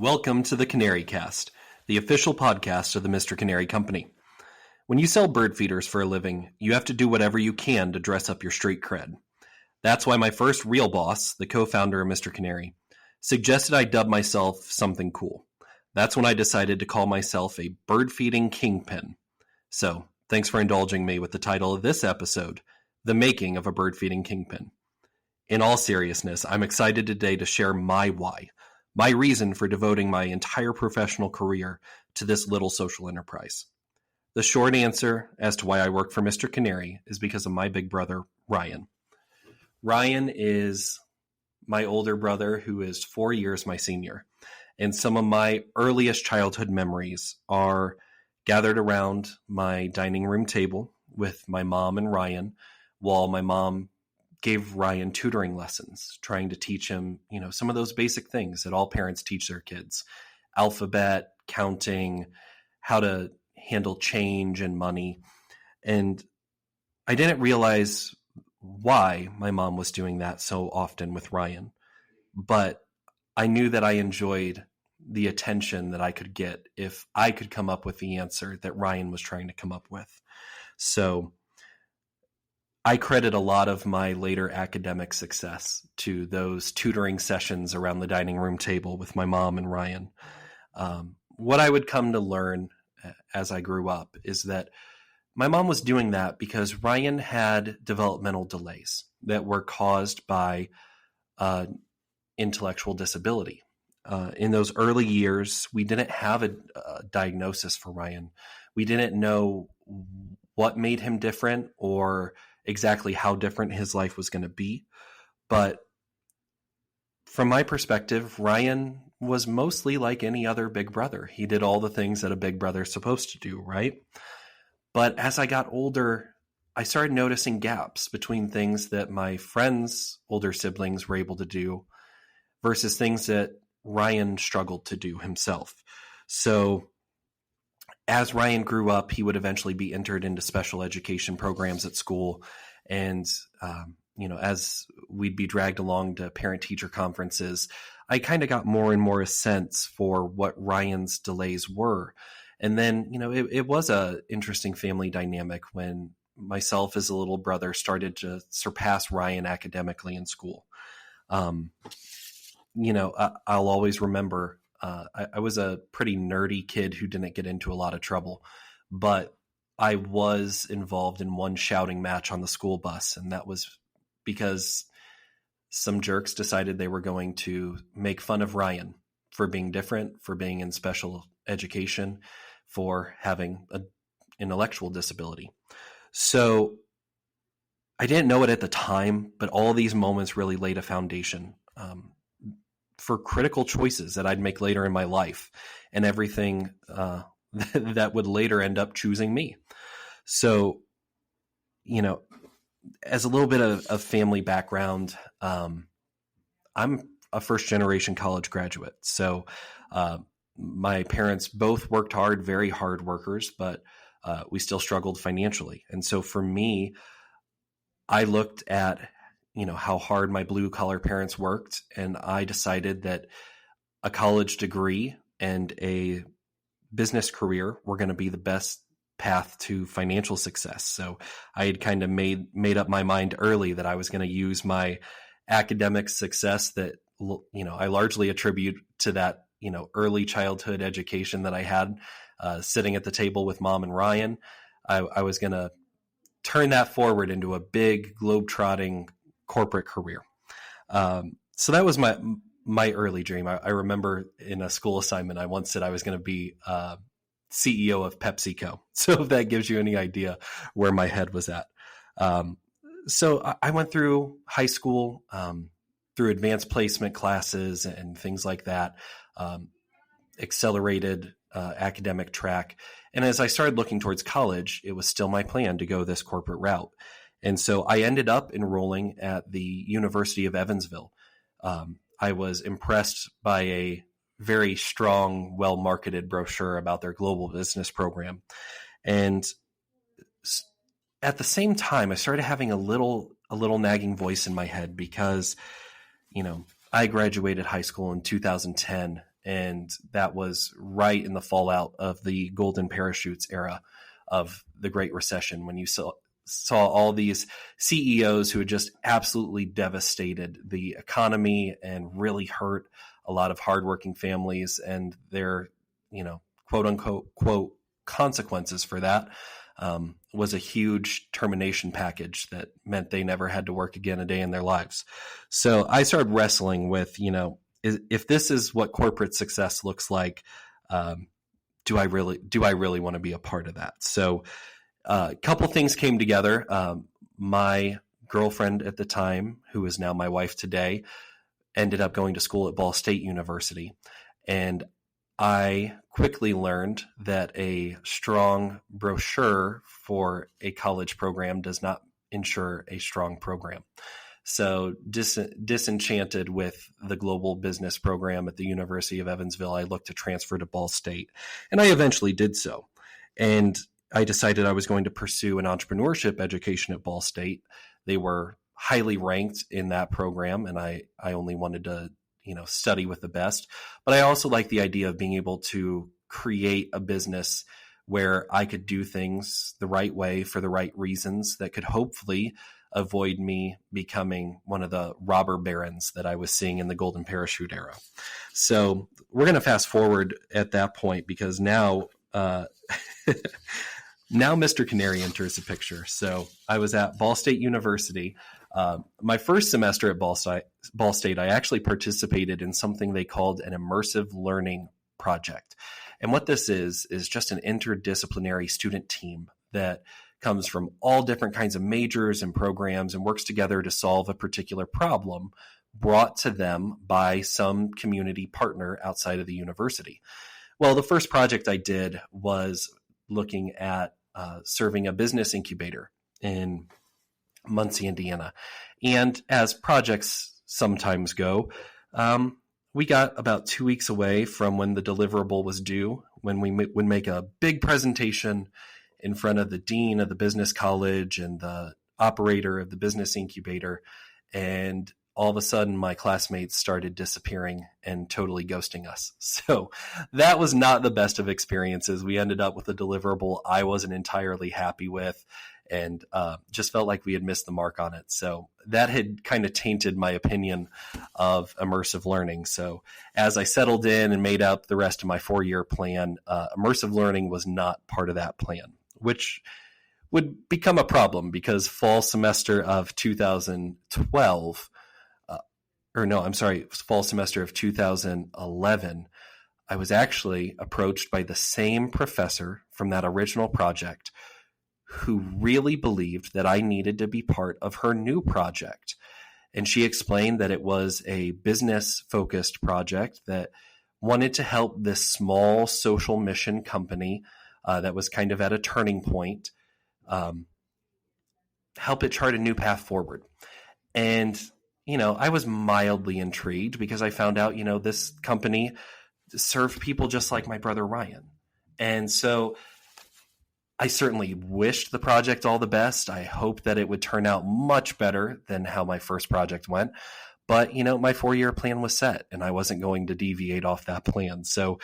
Welcome to the Canary Cast, the official podcast of the Mr. Canary Company. When you sell bird feeders for a living, you have to do whatever you can to dress up your street cred. That's why my first real boss, the co-founder of Mr. Canary, suggested I dub myself something cool. That's when I decided to call myself a bird-feeding kingpin. So, thanks for indulging me with the title of this episode, The Making of a Bird-Feeding Kingpin. In all seriousness, I'm excited today to share my why, my reason for devoting my entire professional career to this little social enterprise. The short answer as to why I work for Mr. Canary is because of my big brother, Ryan. Ryan is my older brother who is 4 years my senior. And some of my earliest childhood memories are gathered around my dining room table with my mom and Ryan while my mom gave Ryan tutoring lessons, trying to teach him, some of those basic things that all parents teach their kids. Alphabet, counting, how to handle change and money. And I didn't realize why my mom was doing that so often with Ryan. But I knew that I enjoyed the attention that I could get if I could come up with the answer that Ryan was trying to come up with. So I credit a lot of my later academic success to those tutoring sessions around the dining room table with my mom and Ryan. What I would come to learn as I grew up is that my mom was doing that because Ryan had developmental delays that were caused by intellectual disability. In those early years, we didn't have a diagnosis for Ryan. We didn't know what made him different or exactly how different his life was going to be. But from my perspective, Ryan was mostly like any other big brother. He did all the things that a big brother is supposed to do, right? But as I got older, I started noticing gaps between things that my friends' older siblings were able to do versus things that Ryan struggled to do himself. So as Ryan grew up, he would eventually be entered into special education programs at school. And, as we'd be dragged along to parent-teacher conferences, I kind of got more and more a sense for what Ryan's delays were. And then, it was a interesting family dynamic when myself as a little brother started to surpass Ryan academically in school. I'll always remember I was a pretty nerdy kid who didn't get into a lot of trouble, but I was involved in one shouting match on the school bus, and that was because some jerks decided they were going to make fun of Ryan for being different, for being in special education, for having an intellectual disability. So I didn't know it at the time, but all these moments really laid a foundation for critical choices that I'd make later in my life and everything that would later end up choosing me. So, as a little bit of family background, I'm a first generation college graduate. So my parents both worked hard, very hard workers, but we still struggled financially. And so for me, I looked at how hard my blue collar parents worked. And I decided that a college degree and a business career were going to be the best path to financial success. So I had kind of made up my mind early that I was going to use my academic success that, I largely attribute to that, early childhood education that I had sitting at the table with mom and Ryan. I was going to turn that forward into a big globe-trotting corporate career. So that was my early dream. I remember in a school assignment, I once said I was going to be CEO of PepsiCo. So if that gives you any idea where my head was at. So I went through high school, through advanced placement classes and things like that, accelerated academic track. And as I started looking towards college, it was still my plan to go this corporate route. And so I ended up enrolling at the University of Evansville. I was impressed by a very strong, well-marketed brochure about their global business program. And at the same time, I started having a little nagging voice in my head because, I graduated high school in 2010 And that was right in the fallout of the golden parachutes era of the Great Recession, when you saw all these CEOs who had just absolutely devastated the economy and really hurt a lot of hardworking families, and their, quote unquote, quote, consequences for that was a huge termination package that meant they never had to work again a day in their lives. So I started wrestling with, if this is what corporate success looks like, do I really want to be a part of that? So a couple things came together. My girlfriend at the time, who is now my wife today, ended up going to school at Ball State University. And I quickly learned that a strong brochure for a college program does not ensure a strong program. So disenchanted with the global business program at the University of Evansville, I looked to transfer to Ball State, and I eventually did so. And I decided I was going to pursue an entrepreneurship education at Ball State. They were highly ranked in that program, and I only wanted to, study with the best. But I also like the idea of being able to create a business where I could do things the right way for the right reasons that could hopefully avoid me becoming one of the robber barons that I was seeing in the golden parachute era. So we're going to fast forward at that point, because now Mr. Canary enters the picture. So I was at Ball State University. My first semester at Ball State, I actually participated in something they called an immersive learning project. And what this is just an interdisciplinary student team that comes from all different kinds of majors and programs and works together to solve a particular problem brought to them by some community partner outside of the university. Well, the first project I did was looking at serving a business incubator in Muncie, Indiana. And as projects sometimes go, we got about 2 weeks away from when the deliverable was due, when we would make a big presentation in front of the dean of the business college and the operator of the business incubator. And all of a sudden, my classmates started disappearing and totally ghosting us. So that was not the best of experiences. We ended up with a deliverable I wasn't entirely happy with, and just felt like we had missed the mark on it. So that had kind of tainted my opinion of immersive learning. So as I settled in and made out the rest of my 4-year plan, immersive learning was not part of that plan, which would become a problem because fall semester of 2011, I was actually approached by the same professor from that original project who really believed that I needed to be part of her new project. And she explained that it was a business-focused project that wanted to help this small social mission company that was kind of at a turning point, help it chart a new path forward. And, I was mildly intrigued because I found out, this company served people just like my brother Ryan. And so I certainly wished the project all the best. I hoped that it would turn out much better than how my first project went. But, my 4-year plan was set and I wasn't going to deviate off that plan. So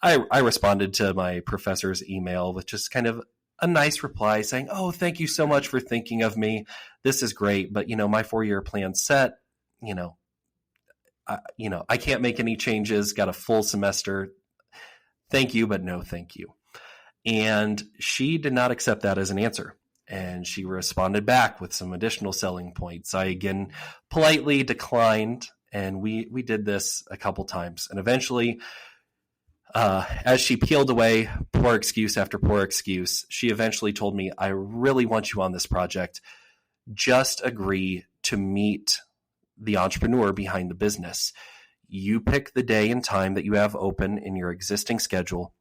I responded to my professor's email with just kind of a nice reply saying, "Oh, thank you so much for thinking of me. This is great. But, my 4-year plan's set. I can't make any changes. Got a full semester. Thank you, but no thank you." And she did not accept that as an answer. And she responded back with some additional selling points. I again politely declined, and we did this a couple times. And eventually, as she peeled away poor excuse after poor excuse, she eventually told me, "I really want you on this project. Just agree to meet the entrepreneur behind the business. You pick the day and time that you have open in your existing schedule.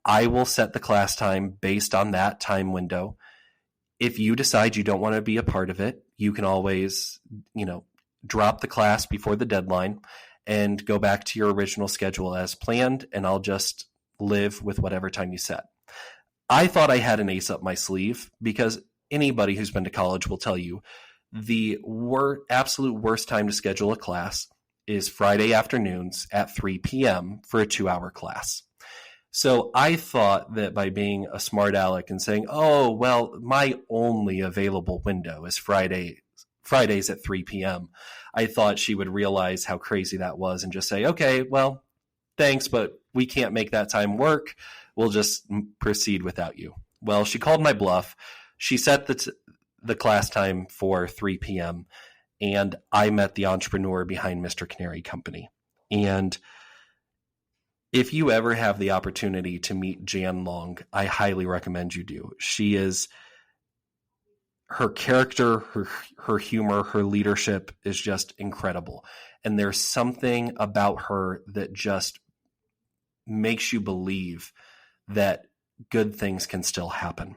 I will set the class time based on that time window. If you decide you don't want to be a part of it, you can always, drop the class before the deadline and go back to your original schedule as planned, and I'll just live with whatever time you set." I thought I had an ace up my sleeve because anybody who's been to college will tell you the absolute worst time to schedule a class is Friday afternoons at 3 p.m. for a 2-hour class. So I thought that by being a smart aleck and saying, oh, well, my only available window is Fridays at 3 p.m., I thought she would realize how crazy that was and just say, okay, well, thanks, but we can't make that time work. We'll just proceed without you. Well, she called my bluff. She set the class time for 3 p.m., and I met the entrepreneur behind Mr. Canary Company. And if you ever have the opportunity to meet Jan Long, I highly recommend you do. She is, her character, her humor, her leadership is just incredible. And there's something about her that just makes you believe that good things can still happen.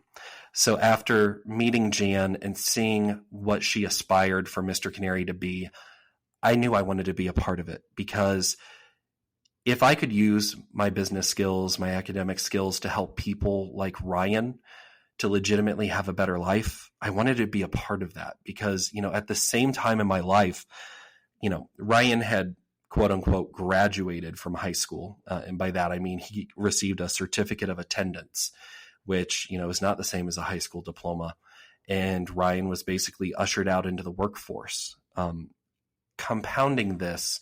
So after meeting Jan and seeing what she aspired for Mr. Canary to be, I knew I wanted to be a part of it, because if I could use my business skills, my academic skills to help people like Ryan to legitimately have a better life, I wanted to be a part of that. Because, at the same time in my life, Ryan had quote unquote graduated from high school. And by that, I mean, he received a certificate of attendance, which, is not the same as a high school diploma. And Ryan was basically ushered out into the workforce. Compounding this,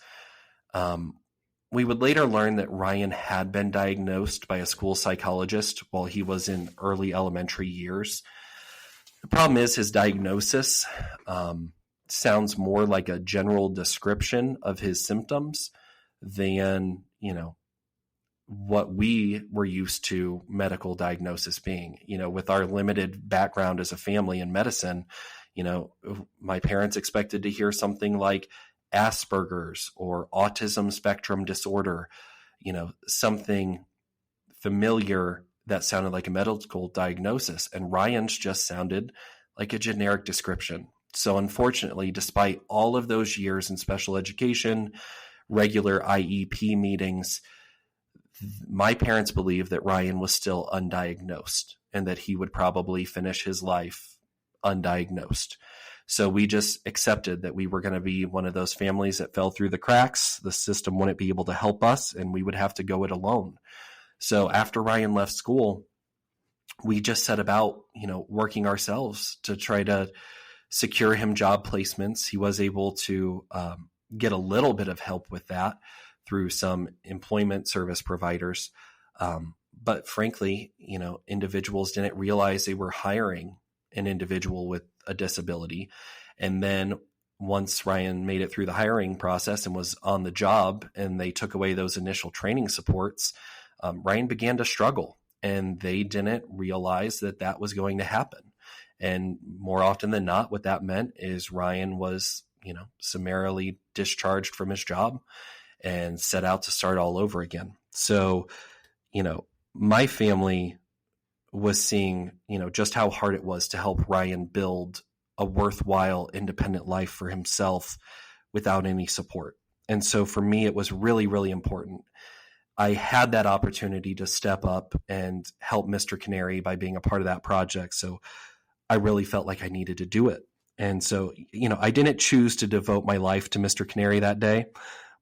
we would later learn that Ryan had been diagnosed by a school psychologist while he was in early elementary years. The problem is his diagnosis sounds more like a general description of his symptoms than, what we were used to medical diagnosis being. With our limited background as a family in medicine, my parents expected to hear something like Asperger's or autism spectrum disorder, something familiar that sounded like a medical diagnosis. And Ryan's just sounded like a generic description. So unfortunately, despite all of those years in special education, regular IEP meetings, my parents believed that Ryan was still undiagnosed and that he would probably finish his life undiagnosed. So we just accepted that we were going to be one of those families that fell through the cracks. The system wouldn't be able to help us, and we would have to go it alone. So after Ryan left school, we just set about, working ourselves to try to secure him job placements. He was able to get a little bit of help with that through some employment service providers. But frankly, individuals didn't realize they were hiring an individual with a disability. And then once Ryan made it through the hiring process and was on the job and they took away those initial training supports, Ryan began to struggle, and they didn't realize that that was going to happen. And more often than not, what that meant is Ryan was, summarily discharged from his job and set out to start all over again. So, my family was seeing, just how hard it was to help Ryan build a worthwhile independent life for himself without any support. And so for me, it was really, really important. I had that opportunity to step up and help Mr. Canary by being a part of that project. So I really felt like I needed to do it. And so, I didn't choose to devote my life to Mr. Canary that day,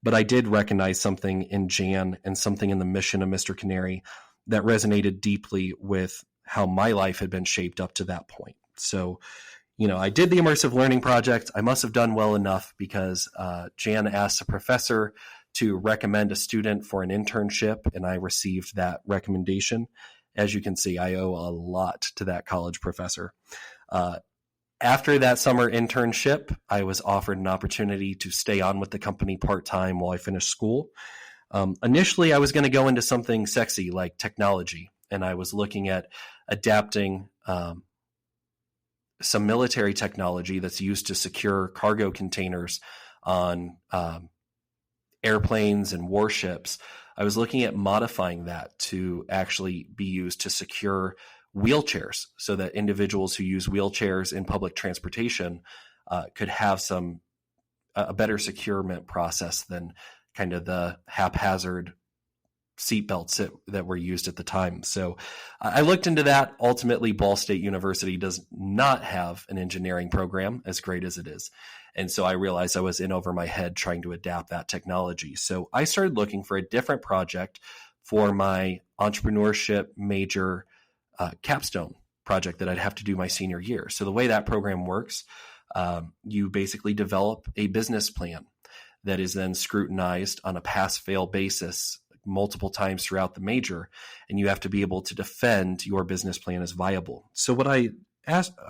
but I did recognize something in Jan and something in the mission of Mr. Canary that resonated deeply with how my life had been shaped up to that point. So, I did the immersive learning project. I must have done well enough because Jan asked a professor to recommend a student for an internship, and I received that recommendation. As you can see, I owe a lot to that college professor. After that summer internship, I was offered an opportunity to stay on with the company part-time while I finished school. Initially, I was going to go into something sexy like technology, and I was looking at adapting some military technology that's used to secure cargo containers on airplanes and warships. I was looking at modifying that to actually be used to secure wheelchairs so that individuals who use wheelchairs in public transportation could have a better securement process than kind of the haphazard seatbelts that were used at the time. So I looked into that. Ultimately, Ball State University does not have an engineering program as great as it is. And so I realized I was in over my head trying to adapt that technology. So I started looking for a different project for my entrepreneurship major capstone project that I'd have to do my senior year. So the way that program works, you basically develop a business plan that is then scrutinized on a pass-fail basis multiple times throughout the major, and you have to be able to defend your business plan as viable. So what I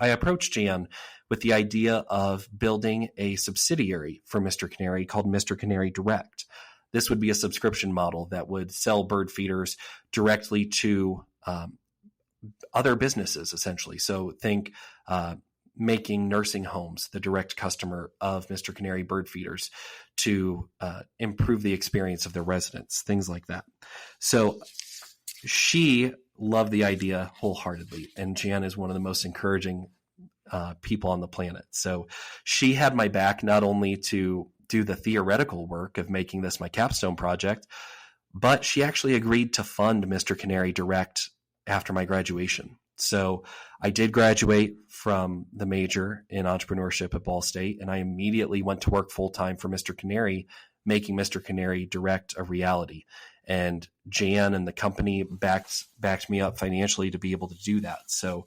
approached Jan with the idea of building a subsidiary for Mr. Canary called Mr. Canary Direct. This would be a subscription model that would sell bird feeders directly to other businesses, essentially. So think making nursing homes the direct customer of Mr. Canary bird feeders to improve the experience of their residents, things like that. So she loved the idea wholeheartedly, and Jan is one of the most encouraging people on the planet. So she had my back not only to do the theoretical work of making this my capstone project, but she actually agreed to fund Mr. Canary Direct after my graduation. So I did graduate from the major in entrepreneurship at Ball State, and I immediately went to work full-time for Mr. Canary, making Mr. Canary Direct a reality. And Jan and the company backed me up financially to be able to do that. So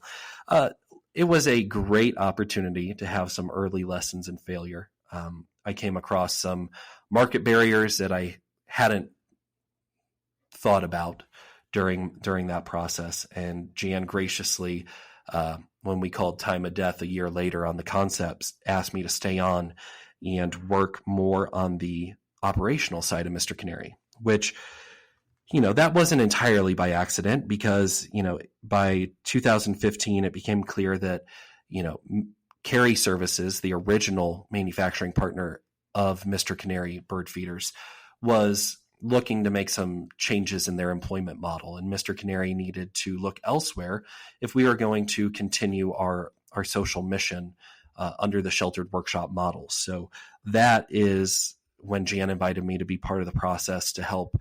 it was a great opportunity to have some early lessons in failure. I came across some market barriers that I hadn't thought about during that process. And Jan graciously, when we called time of death a year later on the concepts, asked me to stay on and work more on the operational side of Mr. Canary, which, that wasn't entirely by accident because, by 2015, it became clear that, Carry Services, the original manufacturing partner of Mr. Canary bird feeders, was looking to make some changes in their employment model. And Mr. Canary needed to look elsewhere if we were going to continue our social mission under the sheltered workshop model. So that is when Jan invited me to be part of the process to help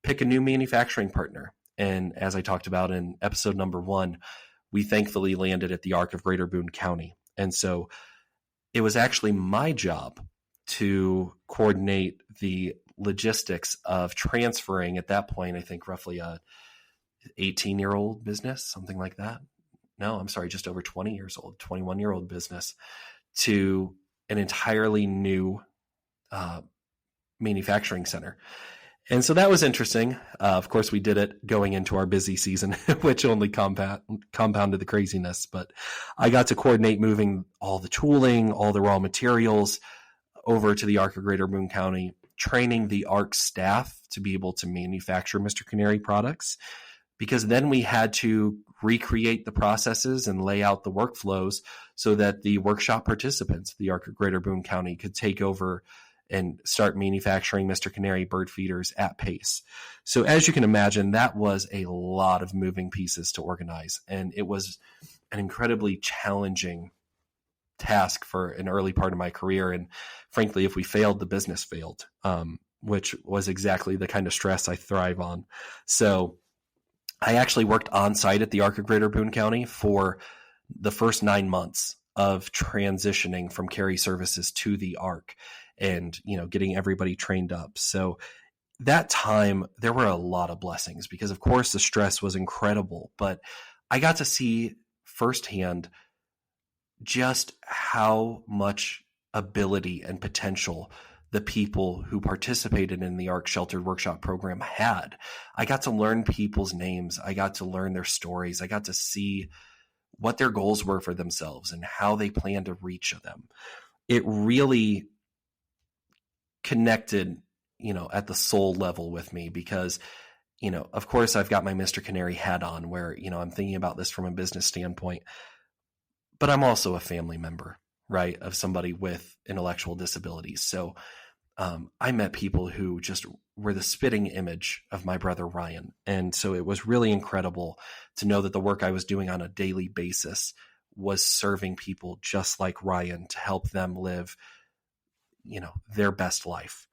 pick a new manufacturing partner. And as I talked about in episode number 1, we thankfully landed at the Arc of Greater Boone County. And so it was actually my job to coordinate the logistics of transferring, at that point, I think roughly a 18-year-old business, something like that. No, I'm sorry, just over 20 years old, 21-year-old business to an entirely new manufacturing center. And so that was interesting. Of course, we did it going into our busy season, which only compounded the craziness. But I got to coordinate moving all the tooling, all the raw materials over to the Arc of Greater Boone County, training the Arc staff to be able to manufacture Mr. Canary products, because then we had to recreate the processes and lay out the workflows so that the workshop participants, the Arc of Greater Boone County, could take over and start manufacturing Mr. Canary bird feeders at pace. So as you can imagine, that was a lot of moving pieces to organize. And it was an incredibly challenging task for an early part of my career. And frankly, if we failed, the business failed, which was exactly the kind of stress I thrive on. So I actually worked on site at the Arc of Greater Boone County for the first 9 months of transitioning from Carry Services to the Arc and, getting everybody trained up. So that time, there were a lot of blessings because, of course, the stress was incredible, but I got to see firsthand just how much ability and potential the people who participated in the Arc Sheltered Workshop program had. I got to learn people's names. I got to learn their stories. I got to see what their goals were for themselves and how they plan to reach them. It really connected, at the soul level with me because, of course, I've got my Mr. Canary hat on where, I'm thinking about this from a business standpoint, but I'm also a family member, right, of somebody with intellectual disabilities. So I met people who just were the spitting image of my brother Ryan. And so it was really incredible to know that the work I was doing on a daily basis was serving people just like Ryan to help them live, their best life.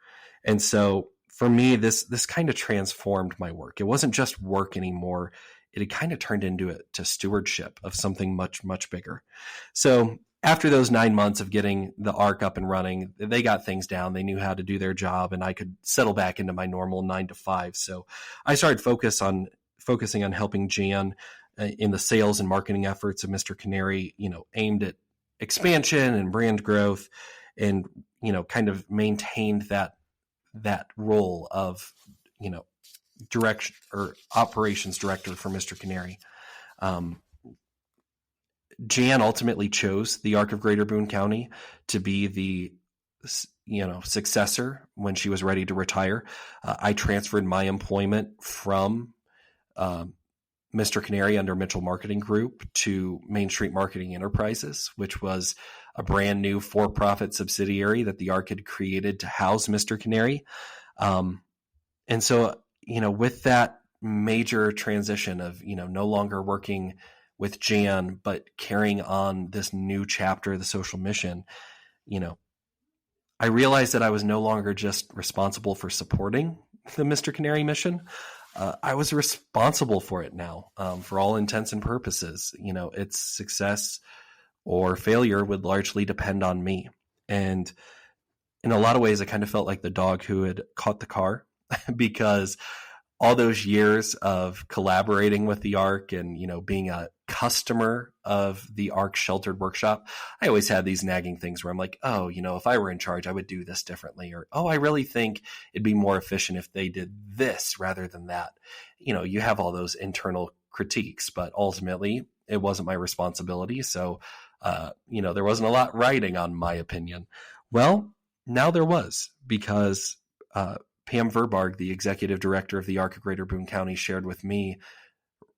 And so for me, this kind of transformed my work. It wasn't just work anymore. It had kind of turned into stewardship of something much, much bigger. So after those 9 months of getting the ARC up and running, they got things down. They knew how to do their job, and I could settle back into my normal 9 to 5. So I started focusing on helping Jan in the sales and marketing efforts of Mr. Canary, aimed at expansion and brand growth, and, kind of maintained that role of, direction or operations director for Mr. Canary. Jan ultimately chose the ARC of Greater Boone County to be the successor when she was ready to retire. I transferred my employment from Mr. Canary under Mitchell Marketing Group to Main Street Marketing Enterprises, which was a brand new for-profit subsidiary that the ARC had created to house Mr. Canary. And so, with that major transition of, no longer working with Jan, but carrying on this new chapter of the social mission, I realized that I was no longer just responsible for supporting the Mr. Canary mission. I was responsible for it now, for all intents and purposes. Its success or failure would largely depend on me. And in a lot of ways, I kind of felt like the dog who had caught the car because all those years of collaborating with the ARC and, being a customer of the ARC sheltered workshop, I always had these nagging things where I'm like, oh, if I were in charge, I would do this differently. Or, oh, I really think it'd be more efficient if they did this rather than that. You have all those internal critiques, but ultimately it wasn't my responsibility. So, there wasn't a lot riding on my opinion. Well, now there was, because Pam Verbarg, the executive director of the ARC of Greater Boone County, shared with me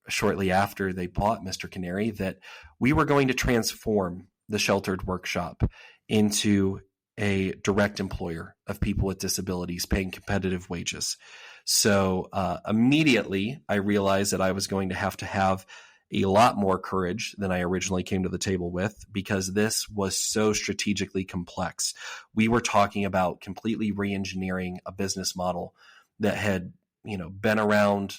shortly after they bought Mr. Canary that we were going to transform the sheltered workshop into a direct employer of people with disabilities paying competitive wages. So immediately I realized that I was going to have a lot more courage than I originally came to the table with, because this was so strategically complex. We were talking about completely re-engineering a business model that had, been around,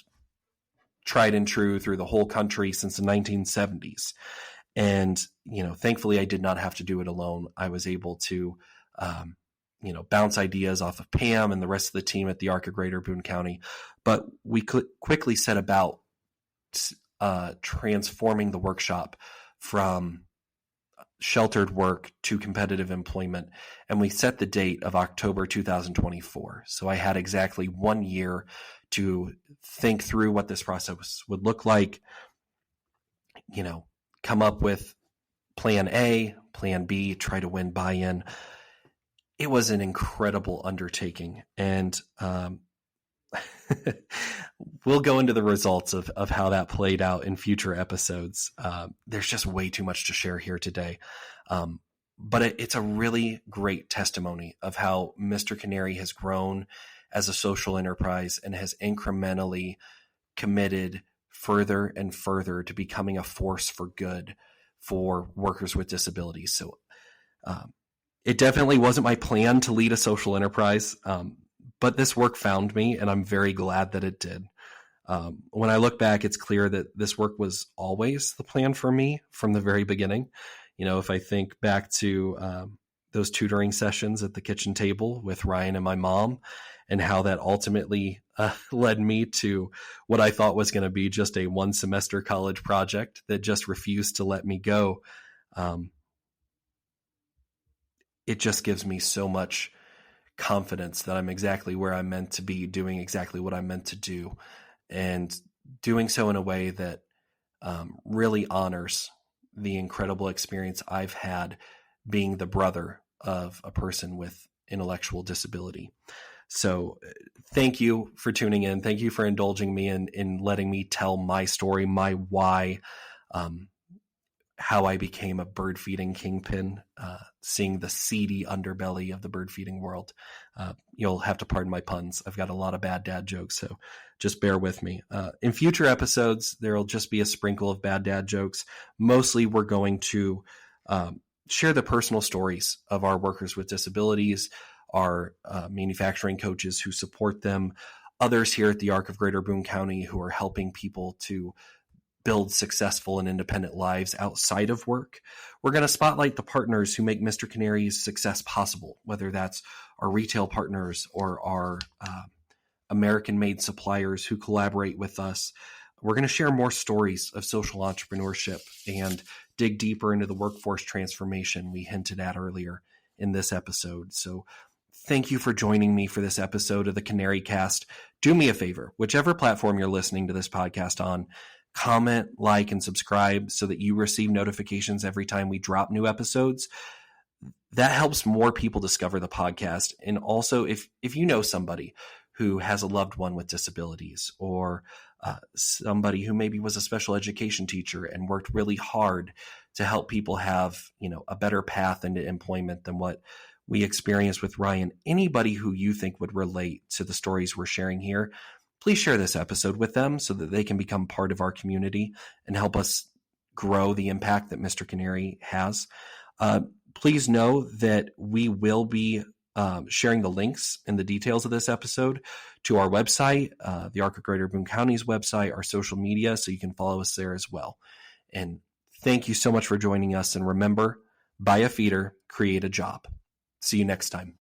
tried and true through the whole country since the 1970s. And, thankfully I did not have to do it alone. I was able to, bounce ideas off of Pam and the rest of the team at the ARC of Greater Boone County. But we quickly set about transforming the workshop from sheltered work to competitive employment. And we set the date of October 2024. So I had exactly 1 year to think through what this process would look like, come up with plan A, plan B, try to win buy-in. It was an incredible undertaking. And we'll go into the results of how that played out in future episodes. There's just way too much to share here today. But it's a really great testimony of how Mr. Canary has grown as a social enterprise and has incrementally committed further and further to becoming a force for good for workers with disabilities. So it definitely wasn't my plan to lead a social enterprise, but this work found me, and I'm very glad that it did. When I look back, it's clear that this work was always the plan for me from the very beginning. If I think back to those tutoring sessions at the kitchen table with Ryan and my mom, and how that ultimately led me to what I thought was going to be just a 1-semester college project that just refused to let me go. It just gives me so much confidence that I'm exactly where I'm meant to be, doing exactly what I'm meant to do, and doing so in a way that really honors the incredible experience I've had being the brother of a person with intellectual disability. So thank you for tuning in. Thank you for indulging me in letting me tell my story, my why, how I became a bird feeding kingpin, seeing the seedy underbelly of the bird feeding world. You'll have to pardon my puns. I've got a lot of bad dad jokes, so just bear with me. In future episodes, there'll just be a sprinkle of bad dad jokes. Mostly we're going to share the personal stories of our workers with disabilities, our manufacturing coaches who support them, others here at the Arc of Greater Boone County who are helping people to build successful and independent lives outside of work. We're going to spotlight the partners who make Mr. Canary's success possible, whether that's our retail partners or our American-made suppliers who collaborate with us. We're going to share more stories of social entrepreneurship and dig deeper into the workforce transformation we hinted at earlier in this episode. So thank you for joining me for this episode of the Canary Cast. Do me a favor, whichever platform you're listening to this podcast on, comment, like, and subscribe so that you receive notifications every time we drop new episodes. That helps more people discover the podcast. And also, if you know somebody who has a loved one with disabilities, or somebody who maybe was a special education teacher and worked really hard to help people have, a better path into employment than what we experienced with Ryan, anybody who you think would relate to the stories we're sharing here, please share this episode with them so that they can become part of our community and help us grow the impact that Mr. Canary has. Please know that we will be sharing the links and the details of this episode to our website, the Arc of Greater Boone County's website, our social media, so you can follow us there as well. And thank you so much for joining us. And remember, buy a feeder, create a job. See you next time.